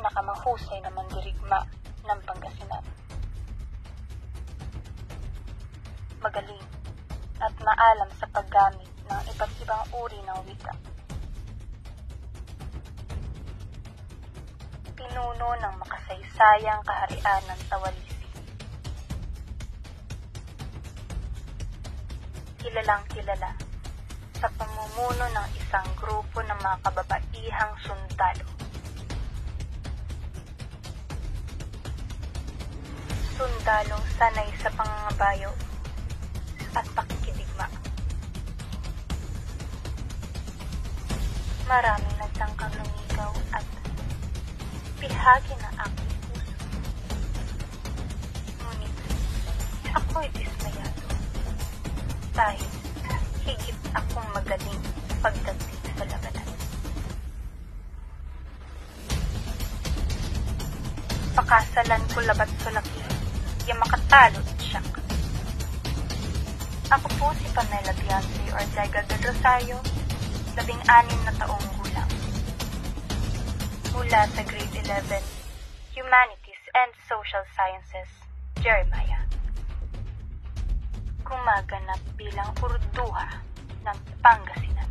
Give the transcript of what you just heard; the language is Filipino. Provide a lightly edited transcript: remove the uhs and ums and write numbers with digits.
pinakamahusay na mandirigma ng Pangasinan. Magaling at maalam sa paggamit ng iba't ibang uri ng wika. Pinuno ng makasaysayang kaharian ng Tawalisi. Kilalang kilala sa pamumuno ng isang grupo ng mga kababaihang sundalo. Sundalong sanay sa pangangabayo at pakikidigma. Maraming nagtangkang lumigaw at pihagi ng aking puso. Ngunit ako'y dismayado dahil higit akong magaling pagdating sa labanan. Pakasalan ko labat sulaki, yung makatalo at siyak. Ako po si Pamela Beyonce Ortega del Rosario, 16 na taong gulang. Mula sa Grade 11, Humanities and Social Sciences, Jeremiah. Gumaganap bilang Urduha ng Pangasinan.